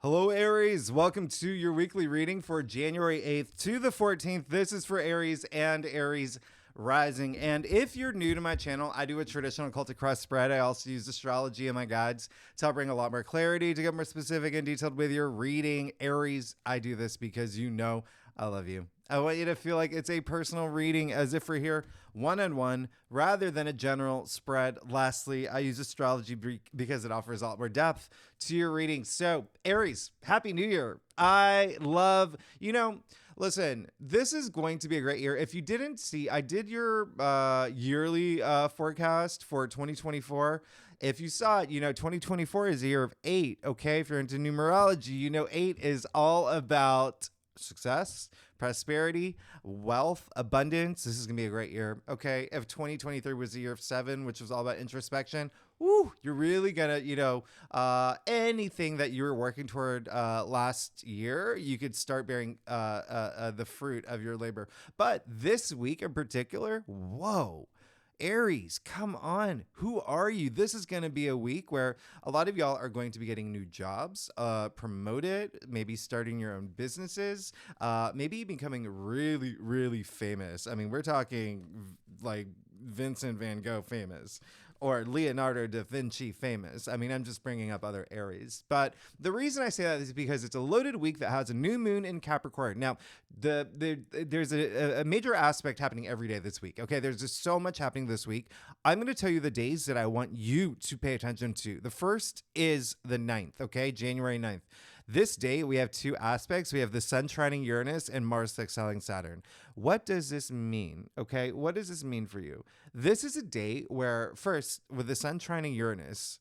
Hello, Aries. Welcome to your weekly reading for January 8th to the 14th. This is for Aries and Aries rising. And if you're new to my channel, I do a traditional occultic cross spread. I also use astrology in my guides to help bring a lot more clarity, to get more specific and detailed with your reading. Aries, I do this because you know I love you. I want you to feel like it's a personal reading, as if we're here one-on-one rather than a general spread. Lastly, I use astrology because it offers a lot more depth to your reading. So, Aries, Happy New Year. I love, listen, this is going to be a great year. If you didn't see, I did your yearly forecast for 2024. If you saw it, 2024 is a year of 8, okay? If you're into numerology, 8 is all about success, prosperity, wealth, abundance. This is gonna be a great year. Okay. If 2023 was the year of 7, which was all about introspection, you're really gonna, anything that you were working toward last year, you could start bearing the fruit of your labor. But this week in particular, whoa. Aries, come on. Who are you? This is going to be a week where a lot of y'all are going to be getting new jobs, promoted, maybe starting your own businesses, maybe becoming really, really famous. I mean, we're talking like Vincent van Gogh famous, or Leonardo da Vinci famous. I mean, I'm just bringing up other Aries. But the reason I say that is because it's a loaded week that has a new moon in Capricorn. Now, there's a major aspect happening every day this week. Okay, there's just so much happening this week. I'm going to tell you the days that I want you to pay attention to. The first is the 9th, okay, January 9th. This day, we have two aspects. We have the Sun trining Uranus and Mars excelling Saturn. What does this mean? Okay, what does this mean for you? This is a day where, first, with the Sun trining Uranus,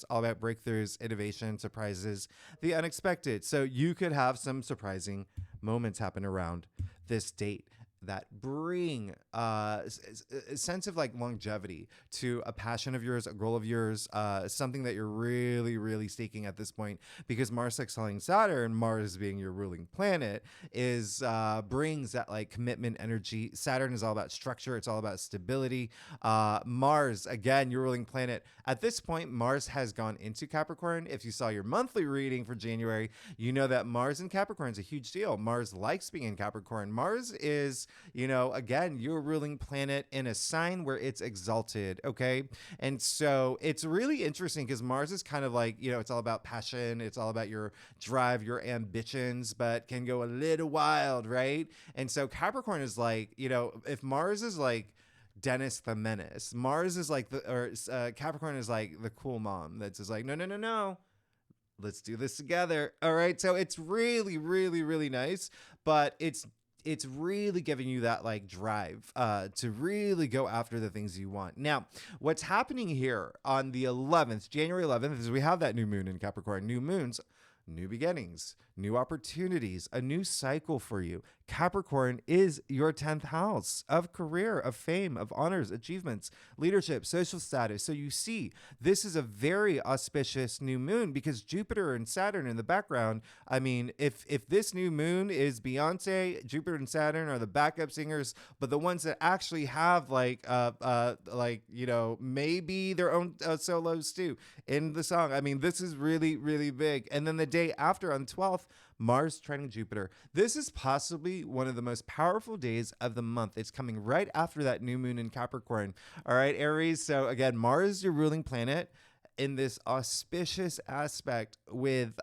all about breakthroughs, innovation, surprises, the unexpected. So you could have some surprising moments happen around this date that bring a sense of like longevity to a passion of yours, a goal of yours, something that you're really, really seeking at this point. Because Mars excelling Saturn, Mars being your ruling planet, is brings that like commitment energy. Saturn is all about structure. It's all about stability. Mars, again, your ruling planet. At this point, Mars has gone into Capricorn. If you saw your monthly reading for January, you know that Mars in Capricorn is a huge deal. Mars likes being in Capricorn. Mars is, again, your ruling planet in a sign where it's exalted, okay? And so it's really interesting because Mars is kind of like, it's all about passion. It's all about your drive, your ambitions, but can go a little wild, right? And so Capricorn is like, if Mars is like Dennis the Menace, Mars is like Capricorn is like the cool mom that's just like, no. Let's do this together. All right. So it's really, really, really nice, but it's really giving you that like drive to really go after the things you want. Now, what's happening here on the 11th, January 11th, is we have that new moon in Capricorn. New moons, new beginnings, new opportunities, a new cycle for you. Capricorn is your 10th house of career, of fame, of honors, achievements, leadership, social status. So you see, this is a very auspicious new moon because Jupiter and Saturn in the background. I mean, if this new moon is Beyonce, Jupiter and Saturn are the backup singers, but the ones that actually have maybe their own solos too in the song. I mean, this is really, really big. And then the day after, on the 12th, Mars trining Jupiter. This is possibly one of the most powerful days of the month. It's coming right after that new moon in Capricorn. All right, Aries. So again, Mars is your ruling planet in this auspicious aspect with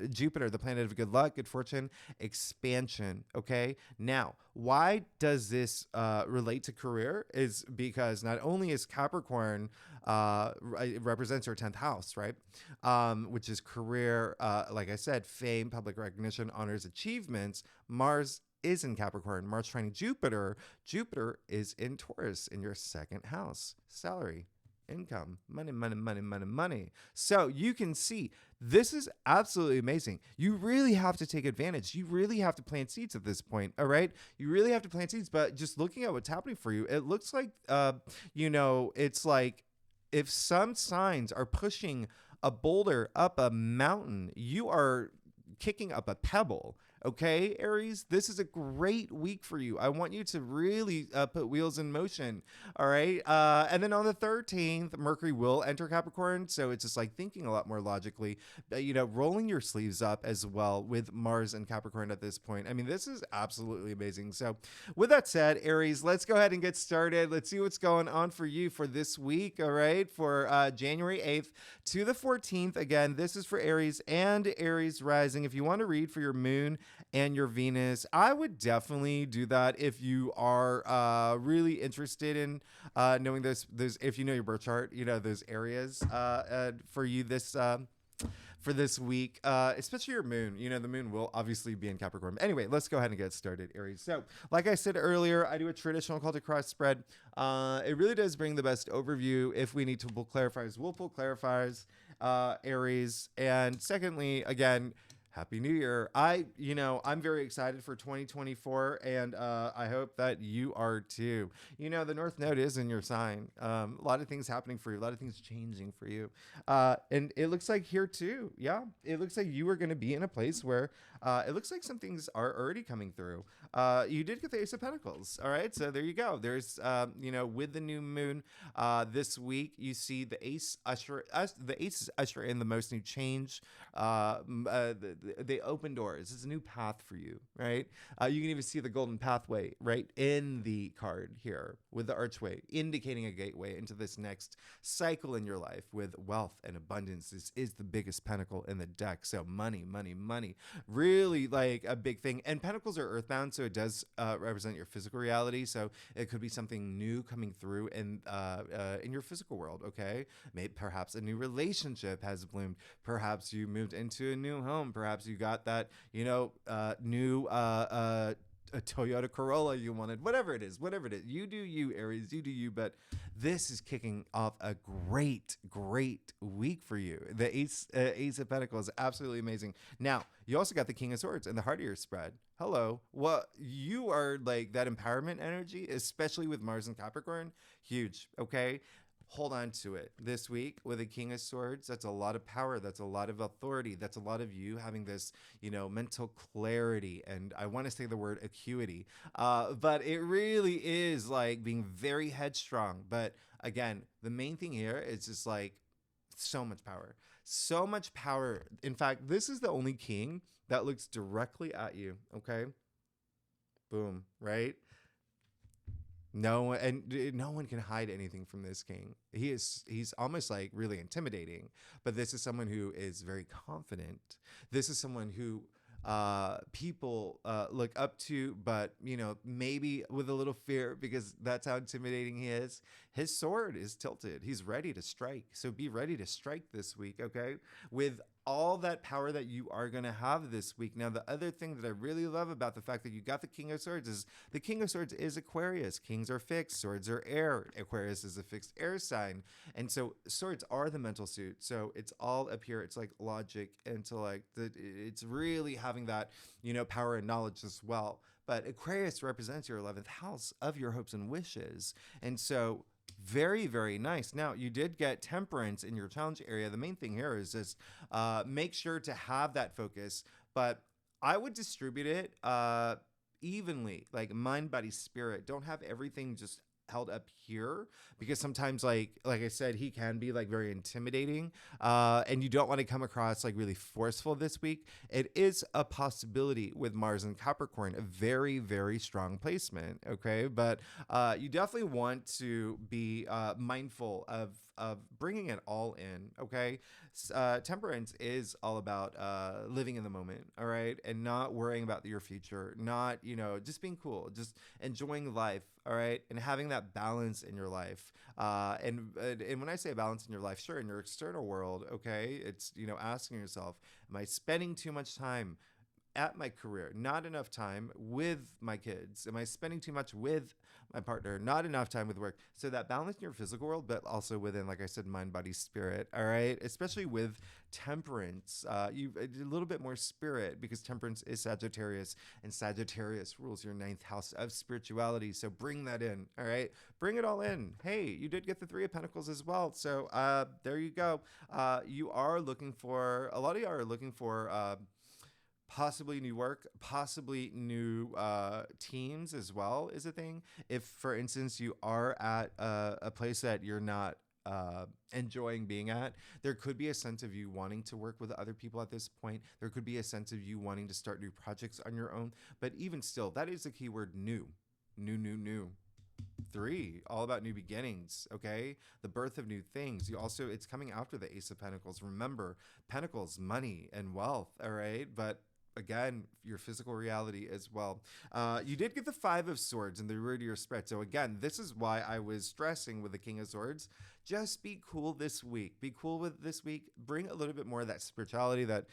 Jupiter, the planet of good luck, good fortune, expansion. Okay. Now, why does this relate to career? Is because not only is Capricorn it represents your 10th house, right? Which is career, like I said, fame, public recognition, honors, achievements. Mars is in Capricorn. Mars trining Jupiter. Jupiter is in Taurus in your 2nd house. Salary, income, money. So you can see this is absolutely amazing. You really have to take advantage. You really have to plant seeds at this point. All right. You really have to plant seeds, but just looking at what's happening for you, it looks like, it's like if some signs are pushing a boulder up a mountain, you are kicking up a pebble. Okay, Aries, this is a great week for you. I want you to really put wheels in motion. All right. And then on the 13th, Mercury will enter Capricorn. So it's just like thinking a lot more logically, rolling your sleeves up as well with Mars and Capricorn at this point. I mean, this is absolutely amazing. So with that said, Aries, let's go ahead and get started. Let's see what's going on for you for this week. All right. For January 8th to the 14th. Again, this is for Aries and Aries rising. If you want to read for your moon and your Venus, I would definitely do that if you are really interested in knowing those if you know your birth chart, those areas for you for this week, especially your moon. The moon will obviously be in Capricorn. Anyway, let's go ahead and get started, Aries. So, like I said earlier, I do a traditional cultic cross spread. It really does bring the best overview. If we need to pull clarifiers, we'll pull clarifiers, Aries. And secondly, again, Happy New Year. I'm very excited for 2024, and I hope that you are too. The North Node is in your sign. A lot of things happening for you, a lot of things changing for you. And it looks like here too. Yeah, it looks like you are going to be in a place where it looks like some things are already coming through. You did get the Ace of Pentacles. All right, so there you go. There's, with the new moon this week, you see the Ace usher in the most new change. They open doors. It's a new path for you, right? You can even see the golden pathway right in the card here with the archway, indicating a gateway into this next cycle in your life with wealth and abundance. This is the biggest pentacle in the deck. So money, money, money, really like a big thing. And pentacles are earthbound, so it does represent your physical reality. So it could be something new coming through in your physical world, okay? Maybe perhaps a new relationship has bloomed. Perhaps you moved into a new home. Perhaps you got that, new a Toyota Corolla you wanted, whatever it is. You do you, Aries, you do you. But this is kicking off a great week for you. The Ace of Pentacles is absolutely amazing. Now, you also got the King of Swords in the heart of your spread. Hello. Well, you are like that empowerment energy, especially with Mars and Capricorn. Huge. Okay. Hold on to it this week with a King of Swords. That's a lot of power. That's a lot of authority. That's a lot of you having this, mental clarity. And I want to say the word acuity, but it really is like being very headstrong. But again, the main thing here is just like so much power. So much power. In fact, this is the only king that looks directly at you. Okay. Boom. Right. No one can hide anything from this king. He's almost like really intimidating, but this is someone who is very confident. This is someone who people look up to, but maybe with a little fear because that's how intimidating he is. His sword is tilted. He's ready to strike. So be ready to strike this week, okay? With all that power that you are going to have this week. Now, the other thing that I really love about the fact that you got the King of Swords is the King of Swords is Aquarius. Kings are fixed. Swords are air. Aquarius is a fixed air sign. And so swords are the mental suit. So it's all up here. It's like logic, intellect. It's really having that, power and knowledge as well. But Aquarius represents your 11th house of your hopes and wishes. And so very, very nice. Now, you did get Temperance in your challenge area. The main thing here is just make sure to have that focus, but I would distribute it evenly, like mind, body, spirit. Don't have everything just held up here because sometimes like I said, he can be like very intimidating and you don't want to come across like really forceful this week. It is a possibility with Mars and Capricorn, a very, very strong placement. Okay. But you definitely want to be mindful of bringing it all in. Okay. Temperance is all about living in the moment. All right. And not worrying about your future, not, just being cool, just enjoying life. All right. And having that balance in your life. And when I say balance in your life, sure, in your external world, okay, it's, asking yourself, am I spending too much time at my career, not enough time with my kids? Am I spending too much with my partner, not enough time with work? So that balance in your physical world, but also within, like I said, mind, body, spirit. All right. Especially with Temperance, you a little bit more spirit because Temperance is Sagittarius and Sagittarius rules your 9th house of spirituality. So bring that in. All right. Bring it all in. Hey, you did get the 3 of Pentacles as well. So there you go. A lot of you are looking for Possibly new work, possibly new teams as well is a thing. If, for instance, you are at a place that you're not enjoying being at, there could be a sense of you wanting to work with other people at this point. There could be a sense of you wanting to start new projects on your own. But even still, that is the keyword new. New, new, new. 3, all about new beginnings, okay? The birth of new things. You also, it's coming after the Ace of Pentacles. Remember, Pentacles, money and wealth, all right? But again, your physical reality as well. You did get the 5 of Swords in the rear to your spread. So again, this is why I was stressing with the King of Swords. Just be cool this week. Be cool with this week. Bring a little bit more of that spirituality, that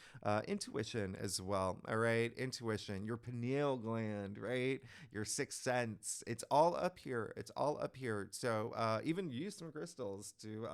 intuition as well. All right, intuition, your pineal gland, right? Your sixth sense. It's all up here. It's all up here. So even use some crystals to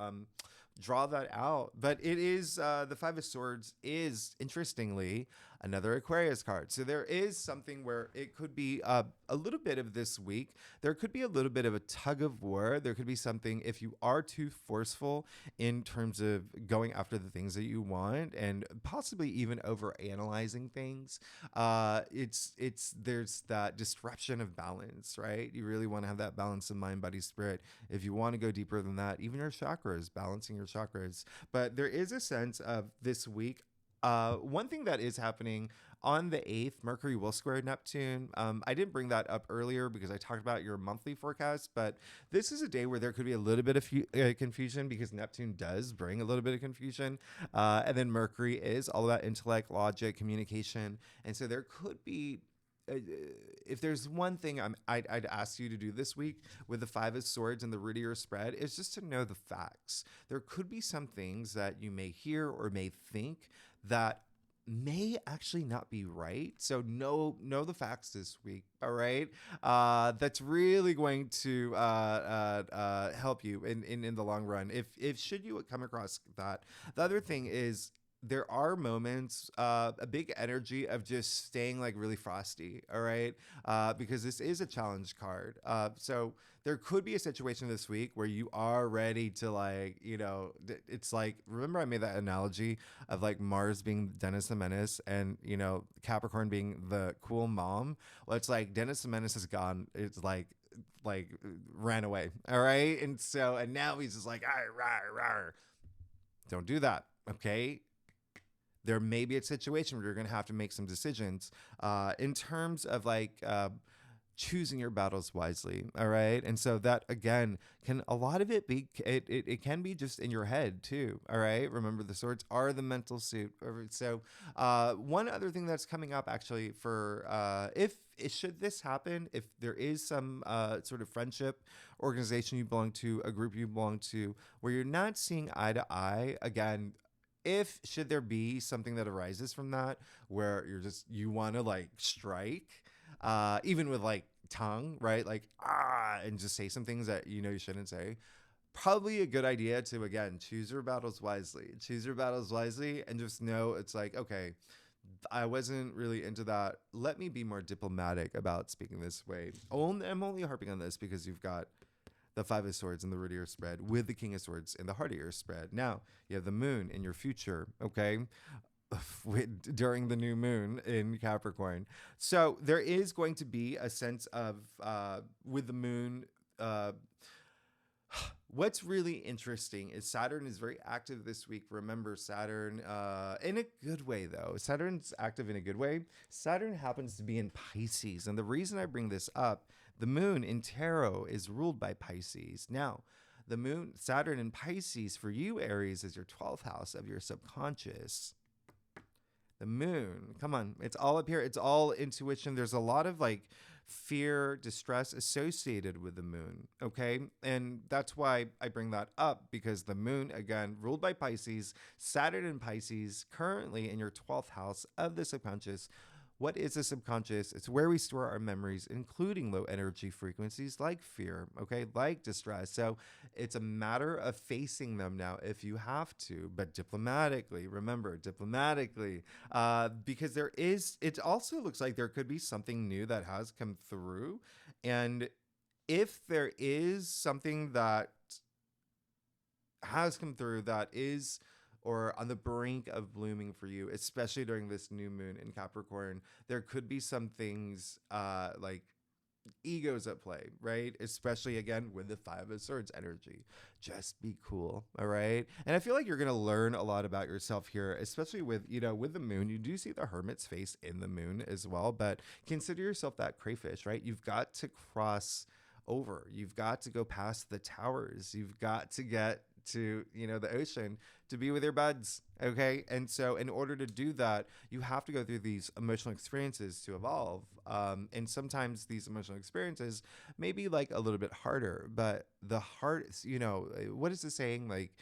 draw that out. But it is the 5 of Swords is, interestingly, another Aquarius card. So there is something where it could be a little bit of this week. There could be a little bit of a tug of war. There could be something, if you are too forceful in terms of going after the things that you want and possibly even over analyzing things, there's that disruption of balance, right? You really want to have that balance of mind, body, spirit. If you want to go deeper than that, even your chakras, balancing your chakras. But there is a sense of this week. One thing that is happening on the 8th, Mercury will square Neptune. I didn't bring that up earlier because I talked about your monthly forecast, but this is a day where there could be a little bit of confusion because Neptune does bring a little bit of confusion. And then Mercury is all about intellect, logic, communication. And so there could be, if there's one thing I'd ask you to do this week with the 5 of Swords and the root of your spread, is just to know the facts. There could be some things that you may hear or may think that may actually not be right. So know the facts this week. All right. That's really going to help you in the long run. If should you come across that. The other thing is, there are moments, a big energy of just staying like really frosty, all right? Because this is a challenge card. So there could be a situation this week where you are ready to, like, it's like, remember I made that analogy of like Mars being Dennis the Menace and, Capricorn being the cool mom? Well, it's like Dennis the Menace is gone. It's like ran away, all right? And now he's just like, "Arr, rawr, rawr." Don't do that, okay? There may be a situation where you're going to have to make some decisions in terms of choosing your battles wisely. All right. And so that, again, a lot of it be, it can be just in your head too. All right. Remember, the swords are the mental suit. So one other thing that's coming up actually should this happen, if there is some sort of friendship, organization you belong to, a group you belong to, where you're not seeing eye to eye, again, should there be something that arises from that where you want to like strike, even with like tongue, right? Like, and just say some things that you shouldn't say. Probably a good idea to, again, choose your battles wisely. Choose your battles wisely and just know it's like, okay, I wasn't really into that. Let me be more diplomatic about speaking this way. I'm only harping on this because you've got the 5 of Swords in the root of your spread with the King of Swords in the heart of your spread. Now, you have the moon in your future, okay? During the new moon in Capricorn. So there is going to be a sense of, with the moon, what's really interesting is Saturn is very active this week. Remember, Saturn, in a good way, though. Saturn's active in a good way. Saturn happens to be in Pisces. And the reason I bring this up, the moon in tarot is ruled by Pisces. Now, the moon, Saturn in Pisces for you, Aries, is your 12th house of your subconscious. The moon, come on, it's all up here. It's all intuition. There's a lot of like fear, distress associated with the moon, okay? And that's why I bring that up, because the moon, again, ruled by Pisces, Saturn in Pisces, currently in your 12th house of the subconscious. What is the subconscious? It's where we store our memories, including low energy frequencies like fear, okay, like distress. So it's a matter of facing them now if you have to, but diplomatically. Remember, diplomatically, because it also looks like there could be something new that has come through. And if there is something that has come through that is, or on the brink of blooming for you, especially during this new moon in Capricorn. There could be some things like egos at play, right? Especially again with the Five of Swords energy. Just be cool, all right? And I feel like you're gonna learn a lot about yourself here, especially with, with the moon. You do see the Hermit's face in the moon as well, but consider yourself that crayfish, right? You've got to cross over. You've got to go past the towers. You've got to get to, the ocean to be with your buds. Okay. And so in order to do that, you have to go through these emotional experiences to evolve. And sometimes these emotional experiences may be like a little bit harder, but the heart, what is the saying? Like,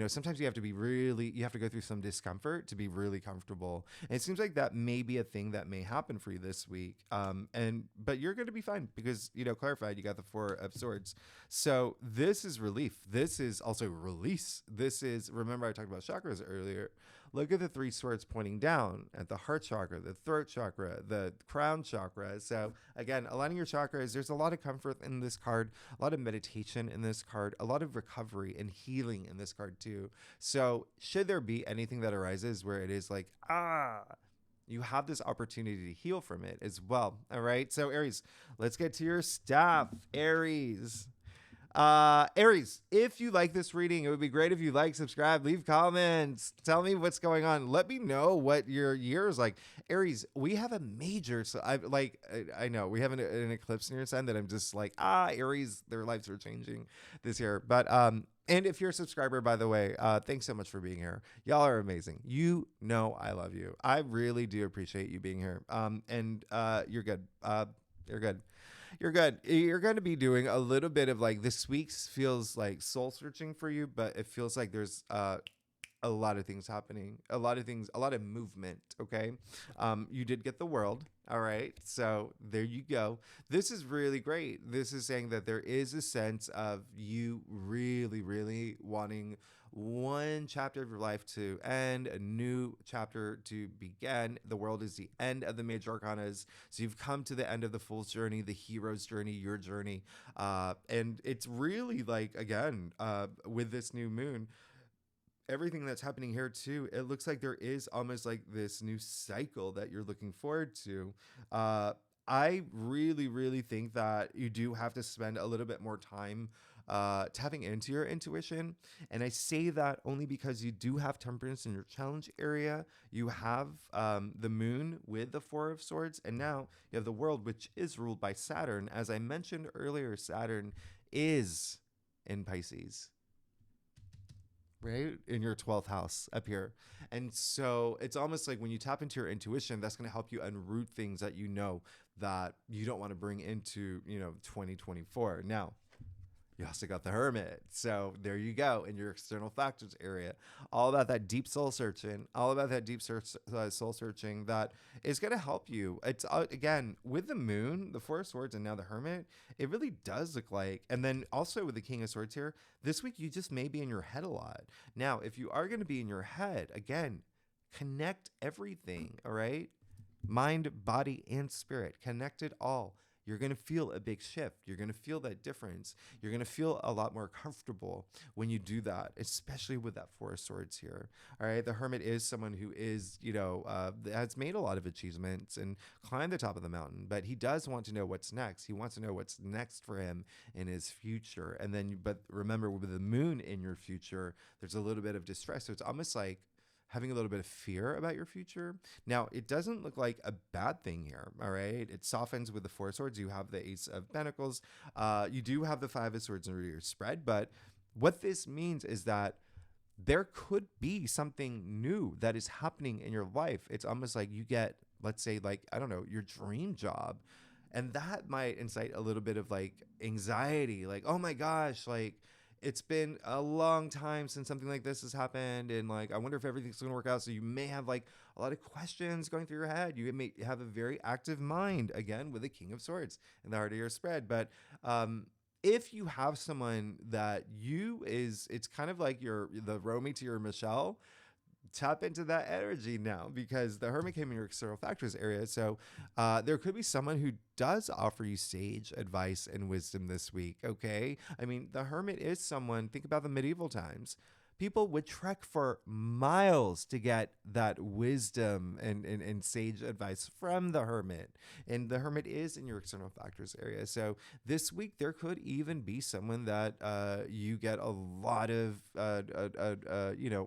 sometimes you have to go through some discomfort to be really comfortable. And it seems like that may be a thing that may happen for you this week. But you're going to be fine because, clarified, you got the Four of Swords. So this is relief. This is also release. This is, remember I talked about chakras earlier. Look at the three swords pointing down at the heart chakra, the throat chakra, the crown chakra. So again, aligning your chakras, there's a lot of comfort in this card, a lot of meditation in this card, a lot of recovery and healing in this card too. So should there be anything that arises where it is like, you have this opportunity to heal from it as well. All right. So Aries, let's get to your stuff. Aries. Aries, if you like this reading, it would be great if you like, subscribe, leave comments, tell me what's going on. Let me know what your year is like. Aries, we have a major, so I know we have an eclipse in your sign that I'm just like, Aries, their lives are changing this year. But, and if you're a subscriber, by the way, thanks so much for being here. Y'all are amazing. I love you. I really do appreciate you being here. And you're good. You're good. You're good. You're going to be doing a little bit of like this week's feels like soul searching for you, but it feels like there's a lot of things happening, a lot of movement. Okay. You did get the World. All right. So there you go. This is really great. This is saying that there is a sense of you really, really wanting one chapter of your life to end, a new chapter to begin. The World is the end of the major arcanas. So you've come to the end of the Fool's journey, the hero's journey, your journey. And it's really like, again, with this new moon, everything that's happening here too, it looks like there is almost like this new cycle that you're looking forward to. I really, really think that you do have to spend a little bit more time tapping into your intuition. And I say that only because you do have temperance in your challenge area. You have the moon with the Four of Swords. And now you have the World, which is ruled by Saturn. As I mentioned earlier, Saturn is in Pisces, right? In your 12th house up here. And so it's almost like when you tap into your intuition, that's going to help you unroot things that that you don't want to bring into, 2024. Now, you also got the Hermit. So there you go in your external factors area. All about that deep soul searching, soul searching that is going to help you. It's again, with the moon, the Four of Swords, and now the Hermit, it really does look like, and then also with the King of Swords here, this week you just may be in your head a lot. Now, if you are going to be in your head, again, connect everything, all right? Mind, body, and spirit. Connect it all. You're going to feel a big shift. You're going to feel that difference. You're going to feel a lot more comfortable when you do that, especially with that Four of Swords here. All right. The Hermit is someone who is, has made a lot of achievements and climbed the top of the mountain, but he does want to know what's next. He wants to know what's next for him in his future. And then, but remember, with the moon in your future, there's a little bit of distress. So it's almost like having a little bit of fear about your future. Now, it doesn't look like a bad thing here, all right? It softens with the Four of Swords. You have the Ace of Pentacles. You do have the Five of Swords in your spread, but what this means is that there could be something new that is happening in your life. It's almost like you get, let's say, like, I don't know, your dream job, and that might incite a little bit of like anxiety, like, oh my gosh, like, it's been a long time since something like this has happened, and like I wonder if everything's going to work out. So you may have like a lot of questions going through your head. You may have a very active mind, again with the King of Swords in the heart of your spread. But if you have someone that it's kind of like the Romy to your Michelle. Tap into that energy now, because the Hermit came in your external factors area. So there could be someone who does offer you sage advice and wisdom this week. Okay. I mean, the Hermit is someone, think about the medieval times. People would trek for miles to get that wisdom and sage advice from the hermit. And the hermit is in your external factors area. So this week, there could even be someone that you get a lot of,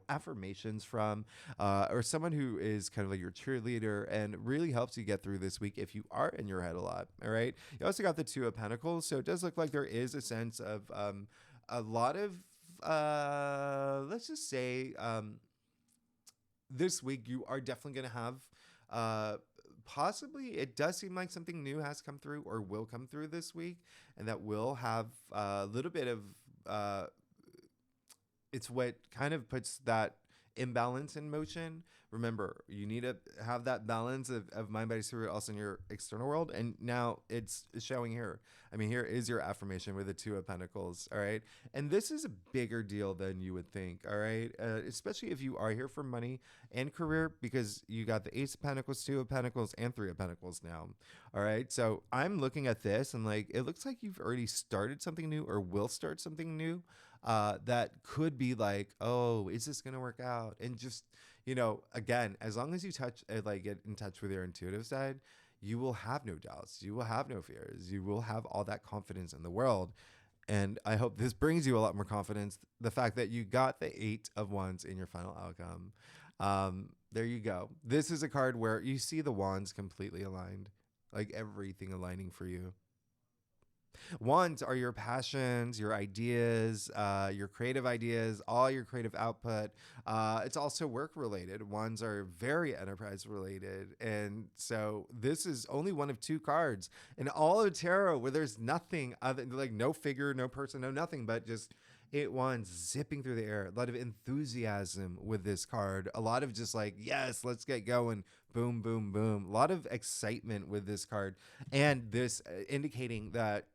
affirmations from, or someone who is kind of like your cheerleader and really helps you get through this week if you are in your head a lot. All right. You also got the Two of Pentacles. So it does look like there is a sense of a lot of, let's just say, this week you are definitely going to have, possibly, it does seem like something new has come through or will come through this week, and that will have a little bit of, it's what kind of puts that imbalance in motion. Remember, you need to have that balance of mind, body, spirit also in your external world. And now it's showing here. I mean, here is your affirmation with the Two of Pentacles. All right. And this is a bigger deal than you would think. All right. Especially if you are here for money and career, because you got the Ace of Pentacles, Two of Pentacles, and Three of Pentacles now. All right. So I'm looking at this and like, it looks like you've already started something new or will start something new. That could be like, oh, is this going to work out? And just, again, as long as you get in touch with your intuitive side, you will have no doubts. You will have no fears. You will have all that confidence in the world. And I hope this brings you a lot more confidence. The fact that you got the Eight of Wands in your final outcome. There you go. This is a card where you see the wands completely aligned, like everything aligning for you. Wands are your passions, your ideas, your creative ideas, all your creative output. It's also work related. Wands are very enterprise related. And so this is only one of two cards in all of tarot where there's nothing other, like no figure, no person, no nothing, but just Eight Wands zipping through the air. A lot of enthusiasm with this card. A lot of just like, yes, let's get going. Boom, boom, boom. A lot of excitement with this card. And this indicating that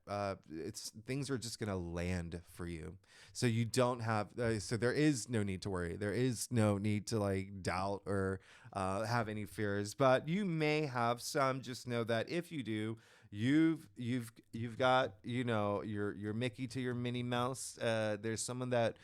it's things are just going to land for you. So you don't have, so there is no need to worry. There is no need to like doubt or have any fears. But you may have some. Just know that if you do, you've got your Mickey to your Minnie Mouse. There's someone that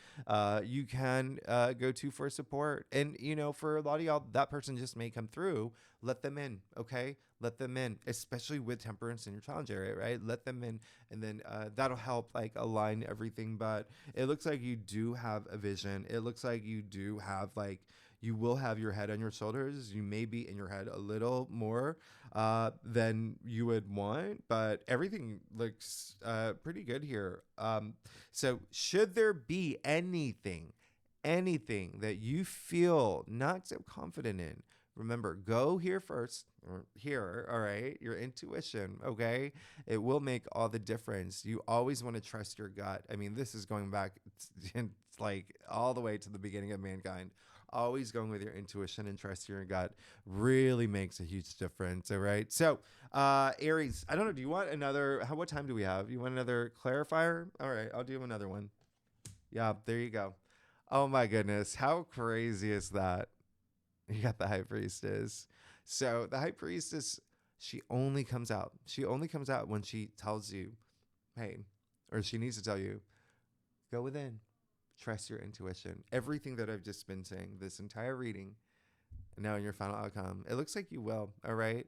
you can go to for support, and for a lot of y'all, that person just may come through. Let them in, okay? Let them in, especially with Temperance in your challenge area, right? Let them in, and then that'll help like align everything. But it looks like you do have a vision. It looks like you do have like. You will have your head on your shoulders. You may be in your head a little more than you would want, but everything looks pretty good here. So should there be anything that you feel not so confident in, remember, go here first, or here, all right? Your intuition, okay? It will make all the difference. You always want to trust your gut. I mean, this is going back like all the way to the beginning of mankind. Always going with your intuition and trusting your gut really makes a huge difference. All right. So, Aries, I don't know. Do you want another? What time do we have? You want another clarifier? All right. I'll do another one. Yeah. There you go. Oh my goodness. How crazy is that? You got the High Priestess. So the High Priestess, she only comes out. She only comes out when she tells you, hey, or she needs to tell you, go within. Trust your intuition. Everything that I've just been saying, this entire reading, now in your final outcome, it looks like you will. All right.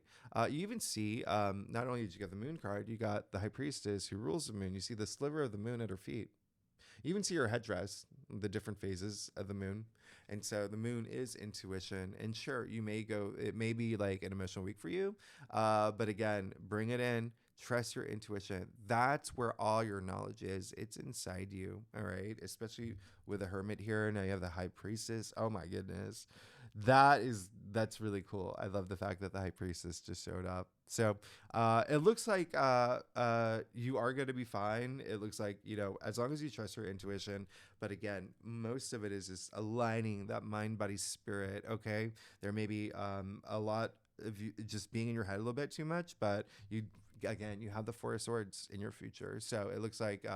You even see, not only did you get the Moon card, you got the High Priestess who rules the moon. You see the sliver of the moon at her feet. You even see her headdress, the different phases of the moon. And so the moon is intuition. And sure, it may be like an emotional week for you. But again, bring it in. Trust your intuition. That's where all your knowledge is. It's inside you. All right. Especially with the Hermit here. Now you have the High Priestess. Oh my goodness. That's really cool. I love the fact that the High Priestess just showed up. So it looks like you are going to be fine. It looks like, as long as you trust your intuition. But again, most of it is just aligning that mind, body, spirit. Okay. There may be a lot of you just being in your head a little bit too much, but you have the Four of Swords in your future. So it looks like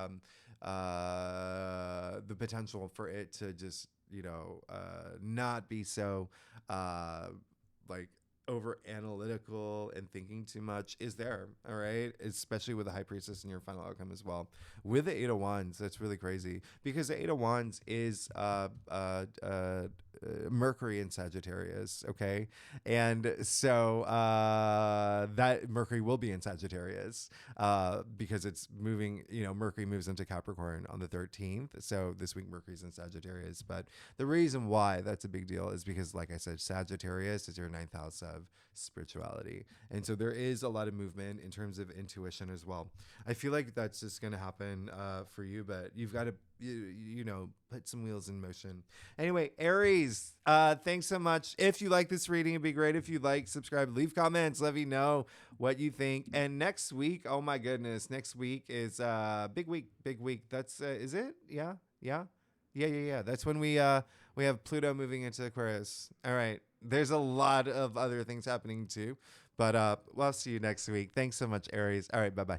the potential for it to just, not be so like over analytical and thinking too much is there. All right. Especially with the High Priestess in your final outcome as well. With the Eight of Wands, that's really crazy because the Eight of Wands is Mercury in Sagittarius. Okay. And so that Mercury will be in Sagittarius because it's moving, Mercury moves into Capricorn on the 13th. So this week Mercury's in Sagittarius. But the reason why that's a big deal is because, like I said, Sagittarius is your ninth house of spirituality. And so there is a lot of movement in terms of intuition as well. I feel like that's just going to happen for you, but you've got to, put some wheels in motion. Anyway, Aries, thanks so much. If you like this reading, it'd be great if you like, subscribe, leave comments, let me know what you think. And next week, oh my goodness, next week is big week. That's is it? Yeah. That's when we have Pluto moving into Aquarius. All right. There's a lot of other things happening too, but I'll see you next week. Thanks so much, Aries. All right. Bye-bye.